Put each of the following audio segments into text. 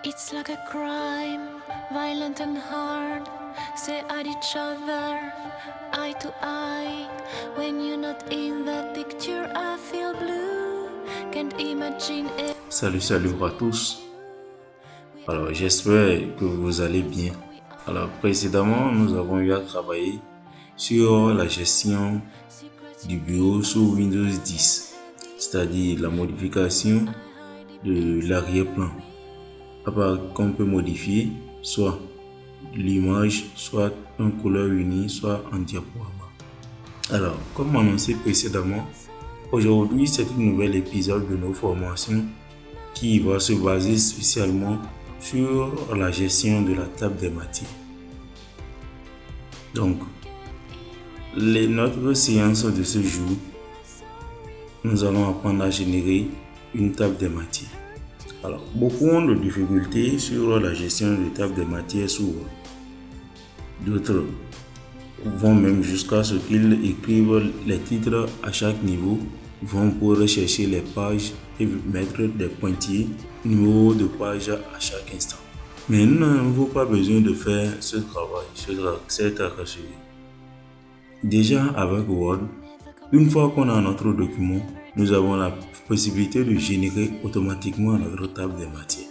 It's like a crime, violent and hard. Stare at each other, eye to eye. When you're not in that picture, I feel blue. Can't imagine it. Salut à tous. Alors, j'espère que vous allez bien. Alors, précédemment, nous avons eu à travailler sur la gestion du bureau sous Windows 10, c'est-à-dire la modification de l'arrière-plan. À part qu'on peut modifier soit l'image, soit en couleur unie, soit en diaporama. Alors, comme annoncé précédemment, aujourd'hui c'est un nouvel épisode de nos formations qui va se baser spécialement sur la gestion de la table des matières. Donc, notre séance de ce jour, nous allons apprendre à générer une table des matières. Alors, beaucoup ont de difficultés sur la gestion de table des matières sous Word. D'autres vont même jusqu'à ce qu'ils écrivent les titres à chaque niveau, vont pour rechercher les pages et mettre des pointillés, numéro de page à chaque instant. Mais nous n'avons pas besoin de faire ce travail, cette rassurée. Déjà avec Word, une fois qu'on a notre document, nous avons la possibilité de générer automatiquement notre table des matières.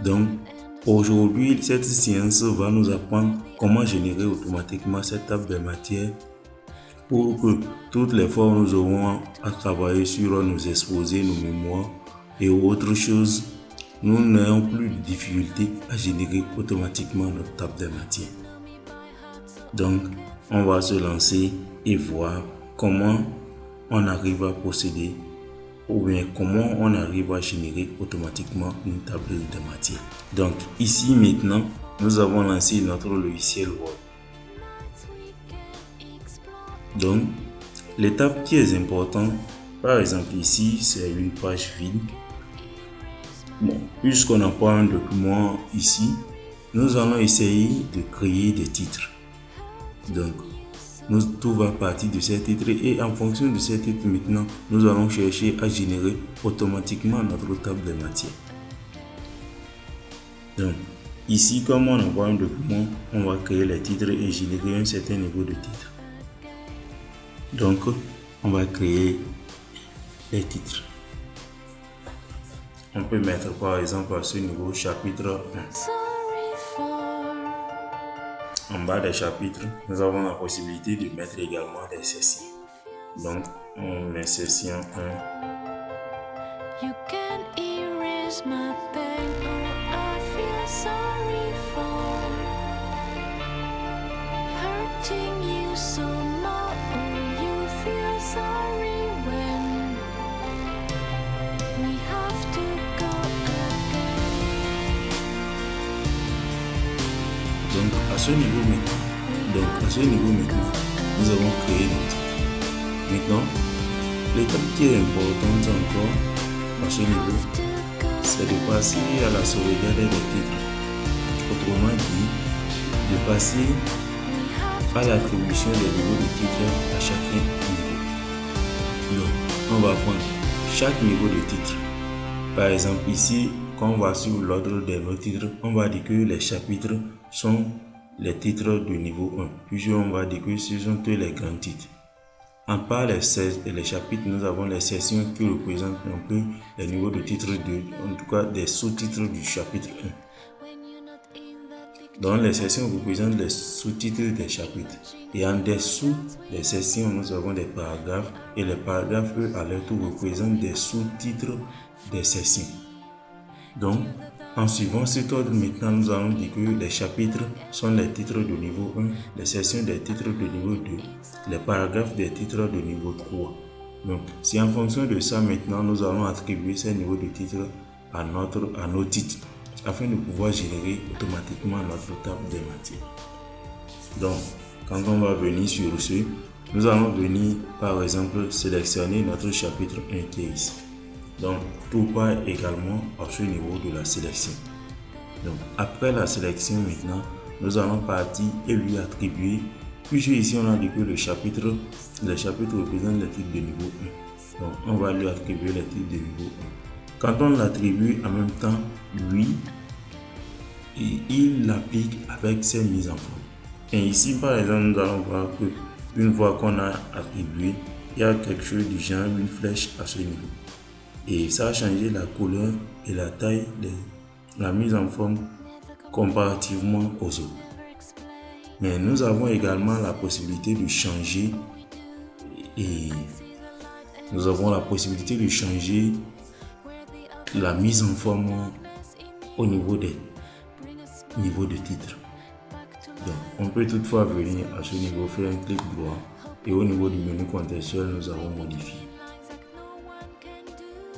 Donc, aujourd'hui, cette séance va nous apprendre comment générer automatiquement cette table des matières pour que toutes les fois où nous aurons à travailler sur nos exposés, nos mémoires et autres choses, nous n'ayons plus de difficulté à générer automatiquement notre table des matières. Donc, on va se lancer et voir comment on arrive à procéder ou bien comment on arrive à générer automatiquement une table de matière. Donc ici maintenant, nous avons lancé notre logiciel Word. Donc l'étape qui est importante, par exemple ici, c'est une page vide. Bon, puisqu'on n'a pas un document ici, nous allons essayer de créer des titres. Donc tout va partir de ces titres et en fonction de ces titres maintenant, nous allons chercher à générer automatiquement notre table de matières. Donc ici, comme on envoie un document, on va créer les titres et générer un certain niveau de titres. Donc on va créer les titres. On peut mettre par exemple à ce niveau chapitre 1. En bas des chapitres, nous avons la possibilité de mettre également des sessions. Donc, on met session 1. You can erase my pain, oh, I feel sorry for hurting you so much. Oh, you feel sorry when we have to go again. Donc, à ce niveau maintenant, nous avons créé nos titres. Maintenant, l'étape qui est importante encore à ce niveau, c'est de passer à la sauvegarde des titres. Autrement dit, de passer à l'attribution des niveaux de titres à chaque niveau. Donc, on va prendre chaque niveau de titre. Par exemple, ici, quand on va sur l'ordre de nos titres, on va dire que les chapitres sont les titres du niveau 1. Puis on va dire que ce sont tous les grands titres. En part les chapitres, nous avons les sections qui représentent un peu les niveaux de titres, en tout cas des sous-titres du chapitre 1. Donc les sections représentent les sous-titres des chapitres. Et en dessous des sections, nous avons des paragraphes. Et les paragraphes, eux, à leur tour, représentent des sous-titres des sections. Donc, en suivant cet ordre, maintenant, nous allons dire que les chapitres sont les titres de niveau 1, les sections des titres de niveau 2, les paragraphes des titres de niveau 3. Donc, c'est en fonction de ça, maintenant, nous allons attribuer ces niveaux de titres à nos titres, afin de pouvoir générer automatiquement notre table des matières. Donc, quand on va venir sur ce, nous allons venir, par exemple, sélectionner notre chapitre 1 qui est ici. Donc, tout part également à ce niveau de la sélection. Donc, après la sélection maintenant, nous allons partir et lui attribuer. Puisque ici, on a dit que le chapitre représente les titres de niveau 1. Donc, on va lui attribuer les titres de niveau Quand on l'attribue en même temps, lui, il l'applique avec ses mises en forme. Et ici, par exemple, nous allons voir que une fois qu'on a attribué, il y a quelque chose du genre une flèche à ce niveau. Et ça a changé la couleur et la taille de la mise en forme comparativement aux autres. Mais nous avons également la possibilité de changer la mise en forme au niveau des niveaux de titre. Donc, on peut toutefois venir à ce niveau, faire un clic droit et au niveau du menu contextuel, nous avons modifié.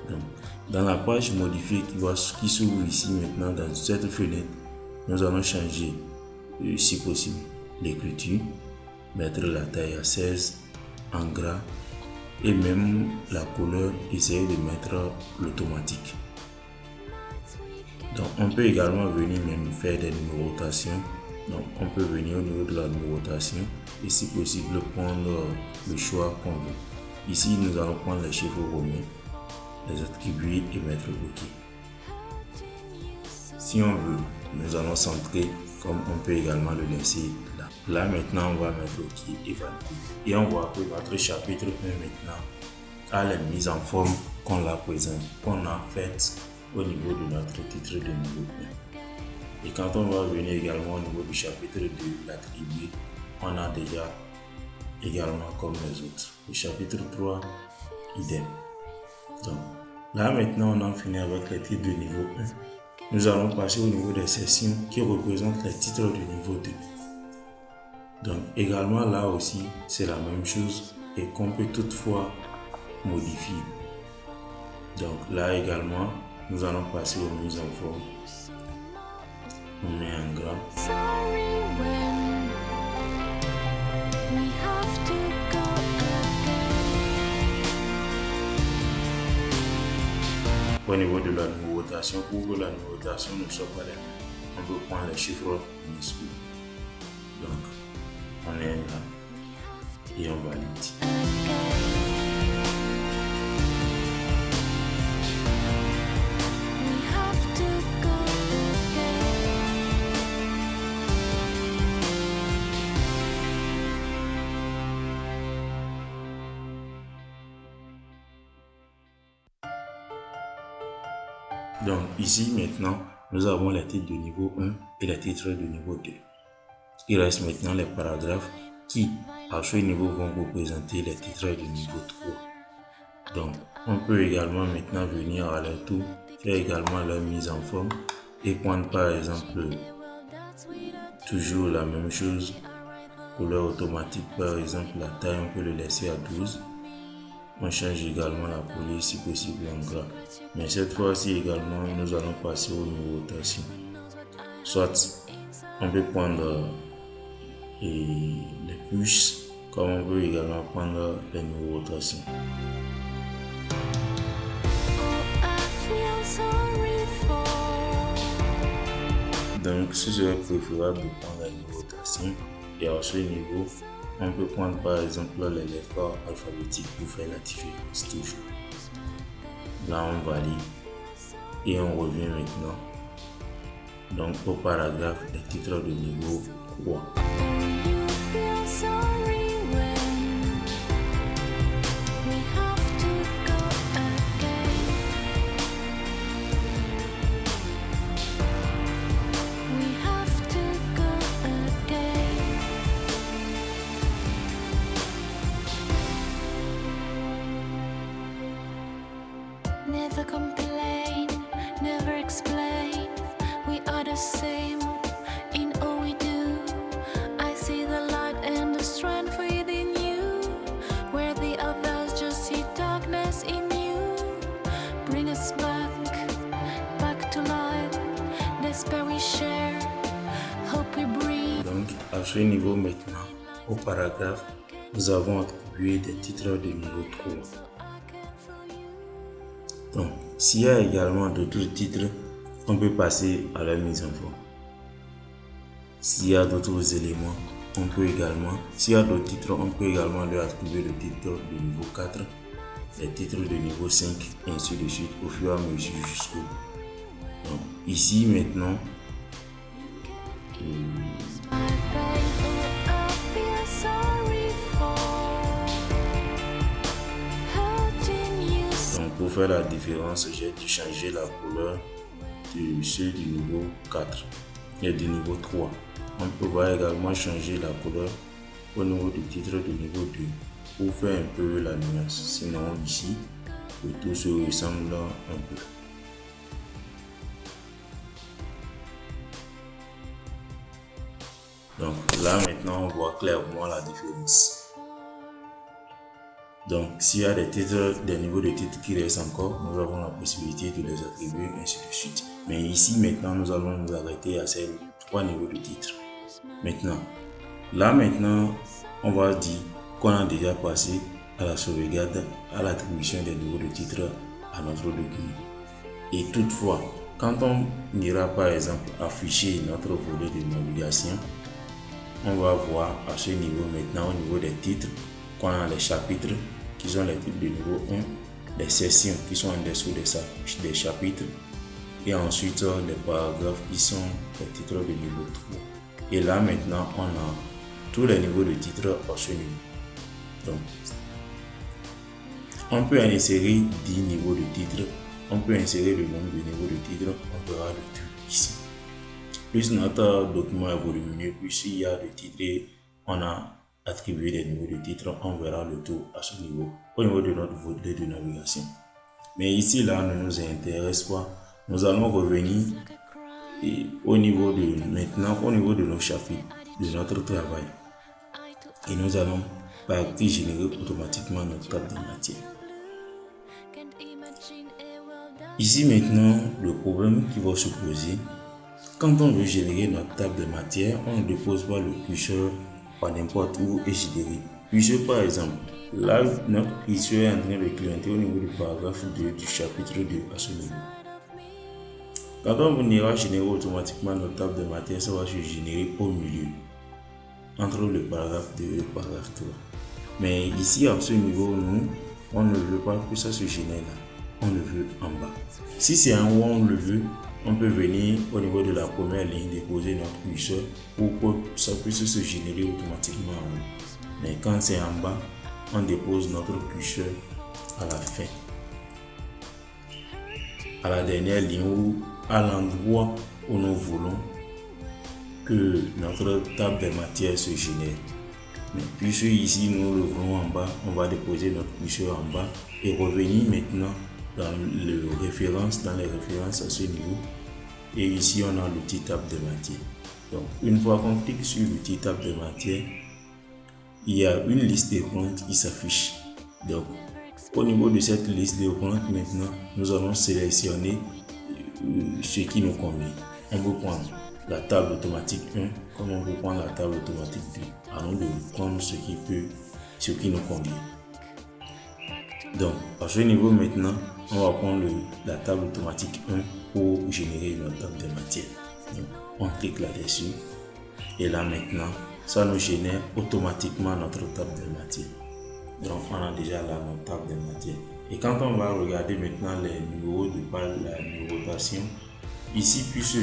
Donc, dans la page modifiée qui s'ouvre ici maintenant dans cette fenêtre, nous allons changer, si possible, l'écriture, mettre la taille à 16 en gras et même la couleur, essayer de mettre l'automatique. Donc, on peut également venir même faire des numérotations. Donc, on peut venir au niveau de la numérotation et si possible prendre le choix qu'on veut. Ici, nous allons prendre les chiffres romains, les attribuer et mettre OK. Si on veut, nous allons centrer comme on peut également le laisser là. Là, maintenant, on va mettre OK et valider. Et on voit que notre chapitre 1 maintenant a les mises en forme qu'on a faites au niveau de notre titre de niveau 1. Et quand on va venir également au niveau du chapitre 2, l'attribuer, on a déjà également comme les autres. Le chapitre 3, idem. Donc là maintenant, on a fini avec les titres de niveau 1. Nous allons passer au niveau des sections qui représentent les titres de niveau 2. Donc également là aussi, c'est la même chose et qu'on peut toutefois modifier. Donc là également, nous allons passer aux mises en forme. On met un gras. Au niveau de la numérotation, pour que la numérotation ne soit pas la même, on peut prendre les chiffres minuscules. Donc, on est là et on valide. Donc ici maintenant, nous avons les titres de niveau 1 et les titres de niveau 2. Il reste maintenant les paragraphes qui, à ce niveau, vont représenter les titres de niveau 3. Donc, on peut également maintenant venir à leur tour, faire également leur mise en forme et prendre par exemple toujours la même chose, couleur automatique par exemple, la taille on peut le laisser à 12. On change également la police si possible en gras. Mais cette fois-ci également, nous allons passer aux numérotations. Soit on peut prendre les puces, comme on peut également prendre les numérotations. Donc, ce serait préférable de prendre la numérotation et à ce niveau, on peut prendre par exemple les lettres alphabétiques pour faire la différence toujours. Là, on valide et on revient maintenant donc au paragraphe des titres de niveau 3. Never complain, never explain. We are the same in all we do. I see the light and the strength within you, where the others just see darkness in you. Bring us back to life. Despair we share, hope we breathe. Donc, à ce niveau maintenant, au paragraphe, nous avons attribué des titres de niveau 3. Donc, s'il y a également d'autres titres, on peut passer à la mise en forme. S'il y a d'autres éléments, on peut également, s'il y a d'autres titres, on peut également leur attribuer le titre de niveau 4 les titres de niveau 5 et ainsi de suite au fur et à mesure jusqu'au bout. Donc ici maintenant, pour faire la différence, j'ai dû changer la couleur de ceux du niveau 4 et du niveau 3. On peut voir également changer la couleur au niveau du titre du niveau 2 pour faire un peu la nuance. Sinon ici, le tout se ressemble un peu. Donc là maintenant on voit clairement la différence. Donc s'il y a des niveaux de titres qui restent encore, nous avons la possibilité de les attribuer ainsi de suite. Mais ici maintenant nous allons nous arrêter à ces 3 niveaux de titres. Maintenant on va dire qu'on a déjà passé à la sauvegarde, à l'attribution des niveaux de titres à notre document. Et toutefois, quand on ira par exemple afficher notre volet de navigation, on va voir à ce niveau maintenant au niveau des titres qu'on a les chapitres qui sont les titres de niveau 1, les sections qui sont en dessous des chapitres et ensuite les paragraphes qui sont les titres de niveau 3. Et là maintenant on a tous les niveaux de titres à ce niveau. Donc on peut insérer 10 niveaux de titres, on peut insérer le nombre de niveaux de titres, on verra le tout ici. Plus notre document est volumineux, plus il y a de titres et on a attribué des niveaux de titres, on verra le tout à ce niveau, au niveau de notre volet de navigation. Mais ici là ne nous intéresse pas, nous allons revenir au niveau de nos chapitres, de notre travail. Et nous allons partir générer automatiquement notre table de matière. Ici maintenant, le problème qui va se poser, quand on veut générer notre table de matière, on ne dépose pas le curseur par n'importe où et générer. Puisque par exemple, là notre curseur est en train de clignoter au niveau du paragraphe 2 du chapitre 2 à ce niveau. Quand on ira générer automatiquement notre table de matière, ça va se générer au milieu, entre le paragraphe 2 et le paragraphe 3. Mais ici à ce niveau, nous, on ne veut pas que ça se génère là, on le veut en bas. Si c'est en haut, on le veut, on peut venir au niveau de la première ligne déposer notre curseur pour que ça puisse se générer automatiquement en haut. Mais quand c'est en bas, on dépose notre curseur à la fin, à la dernière ligne ou à l'endroit où nous voulons que notre table de matière se génère. Mais puisque ici nous le voulons en bas, on va déposer notre curseur en bas et revenir maintenant dans les références à ce niveau. Et ici on a l'outil table de matière. Donc une fois qu'on clique sur l'outil table de matière, il y a une liste de comptes qui s'affiche. Donc au niveau de cette liste de comptes maintenant, nous allons sélectionner ce qui nous convient. On peut prendre la table automatique 1 comme on peut prendre la table automatique 2. À nous de prendre ce qui nous convient. Donc à ce niveau maintenant, on va prendre la table automatique 1 pour générer notre table de matière. Donc, on clique là-dessus et là maintenant, ça nous génère automatiquement notre table de matière. Donc on a déjà là notre table de matière. Et quand on va regarder maintenant les numéros de page, la numérotation, ici puisque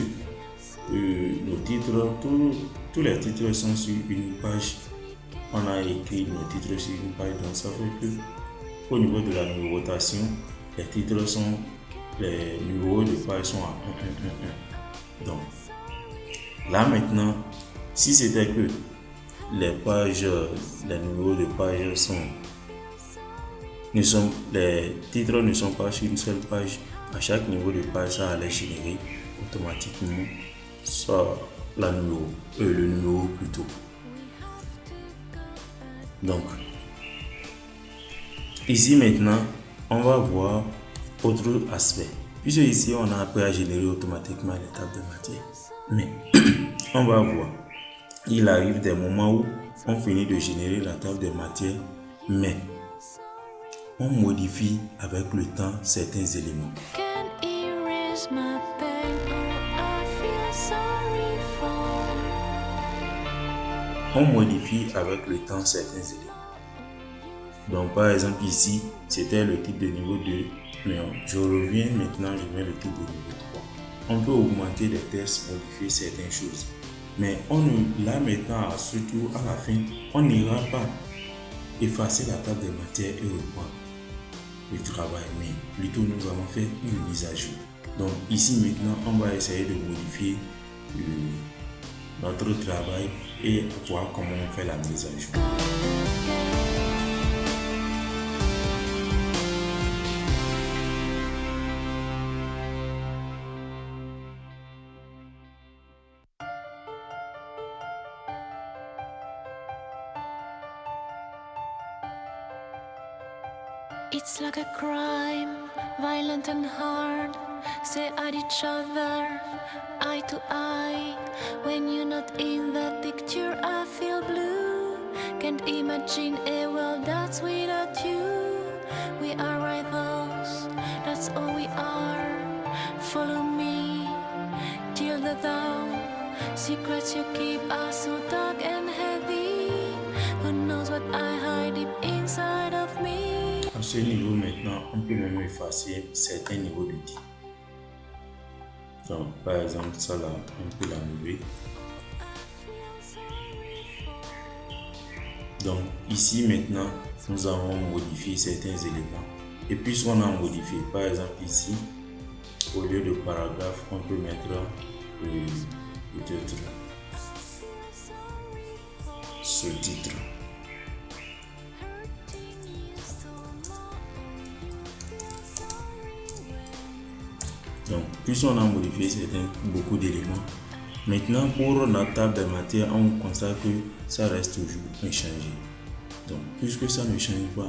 nos titres, tous les titres sont sur une page, on a écrit nos titres sur une page, donc ça fait que au niveau de la numérotation, les numéros de page sont à 1, 1, 1, 1. Donc là maintenant, si c'était que les numéros de page les titres ne sont pas sur une seule page, à chaque niveau de page, ça allait générer automatiquement le numéro plutôt. Donc ici maintenant, on va voir autre aspect. Puisque ici, on a appris à générer automatiquement les tables de matière. Mais on va voir, il arrive des moments où on finit de générer la table de matière, mais on modifie avec le temps certains éléments. On modifie avec le temps certains éléments. Donc par exemple ici, c'était le titre de niveau 2, mais je reviens maintenant, je mets le titre de niveau 3. On peut augmenter les tests, modifier certaines choses. Mais là maintenant, surtout à la fin, on n'ira pas effacer la table des matières et reprendre le travail, mais plutôt nous allons faire une mise à jour. Donc ici maintenant, on va essayer de modifier notre travail et voir comment on fait la mise à jour. It's like a crime, violent and hard. Stare at each other, eye to eye. When you're not in the picture, I feel blue. Can't imagine a world that's without you. We are rivals, that's all we are. Follow me till the dawn. Secrets you keep are so dark and heavy. Who knows what I hide deep inside of me? À ce niveau maintenant, on peut même effacer certains niveaux de titre. Donc par exemple ça là, on peut l'enlever. Donc ici maintenant, nous avons modifié certains éléments. Et puisqu'on a modifié, par exemple ici, au lieu de paragraphe, on peut mettre peut-être ce titre. Donc, puisqu'on a modifié beaucoup d'éléments, maintenant pour notre table de matière, on constate que ça reste toujours inchangé. Donc, puisque ça ne change pas,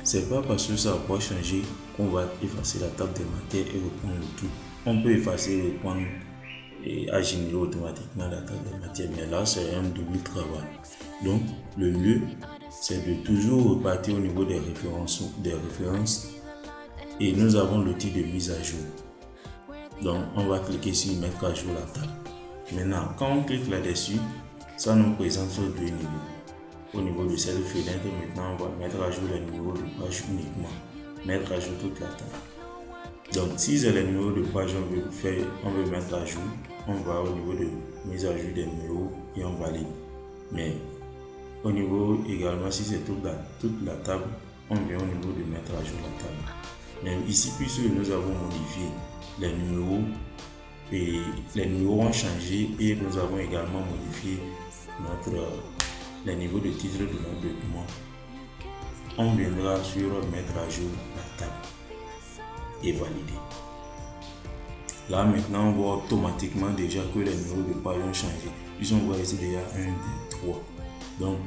c'est pas parce que ça va changer qu'on va effacer la table de matière et reprendre le tout. On peut effacer et reprendre et à générer automatiquement la table de matière, mais là c'est un double travail. Donc, le mieux c'est de toujours repartir au niveau des références et nous avons l'outil de mise à jour. Donc, on va cliquer sur mettre à jour la table. Maintenant, quand on clique là-dessus, ça nous présente sur deux niveaux. Au niveau de cette fenêtre, maintenant, on va mettre à jour le numéro de page uniquement. Mettre à jour toute la table. Donc, si c'est le numéro de page on veut mettre à jour, on va au niveau de mise à jour des numéros et on valide. Mais au niveau également, si c'est toute la table, on vient au niveau de mettre à jour la table. Même ici, puisque nous avons modifié les numéros ont changé et nous avons également modifié les niveaux de titre de notre document. On viendra sur mettre à jour la table et valider. Là maintenant, on voit automatiquement déjà que les numéros de page ont changé. Ils ont voit ici déjà 1, 2, 3. Donc,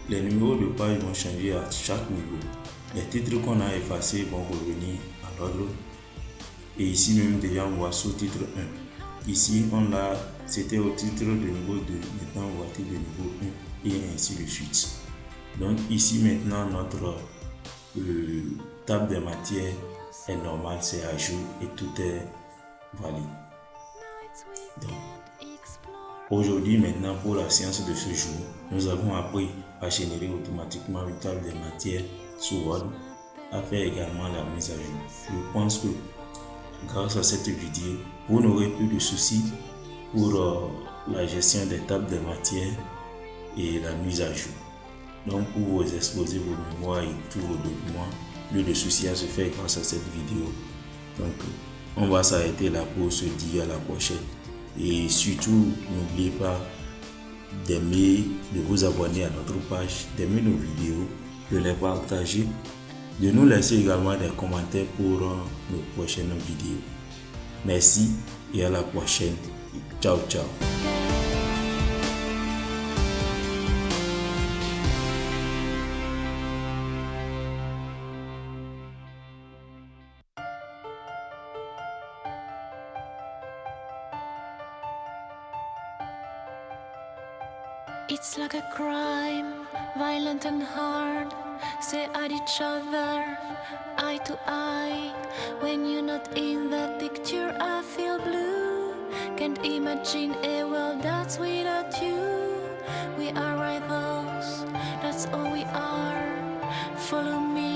les numéros de page vont changer à chaque niveau. Les titres qu'on a effacés vont revenir à l'ordre. Et ici même déjà on voit sous-titre 1. Ici c'était au titre de niveau 2. Maintenant on voit titre de niveau 1 et ainsi de suite. Donc ici maintenant notre table des matières est normale, c'est à jour et tout est valide. Donc, aujourd'hui maintenant pour la séance de ce jour, nous avons appris à générer automatiquement une table des matières sous Word, à faire également la mise à jour. Je pense que grâce à cette vidéo, vous n'aurez plus de soucis pour la gestion des tables de matière et la mise à jour. Donc pour vous exposer vos mémoires et tous vos documents, plus de soucis à se faire grâce à cette vidéo. Donc on va s'arrêter là pour se dire à la prochaine. Et surtout, n'oubliez pas d'aimer, de vous abonner à notre page, d'aimer nos vidéos, de les partager, de nous laisser également des commentaires pour nos prochaines vidéos. Merci et à la prochaine. Ciao, ciao. It's like a crime, violent and hard. Stare at each other, eye to eye. When you're not in the picture, I feel blue. Can't imagine a world that's without you. We are rivals, that's all we are. follow me.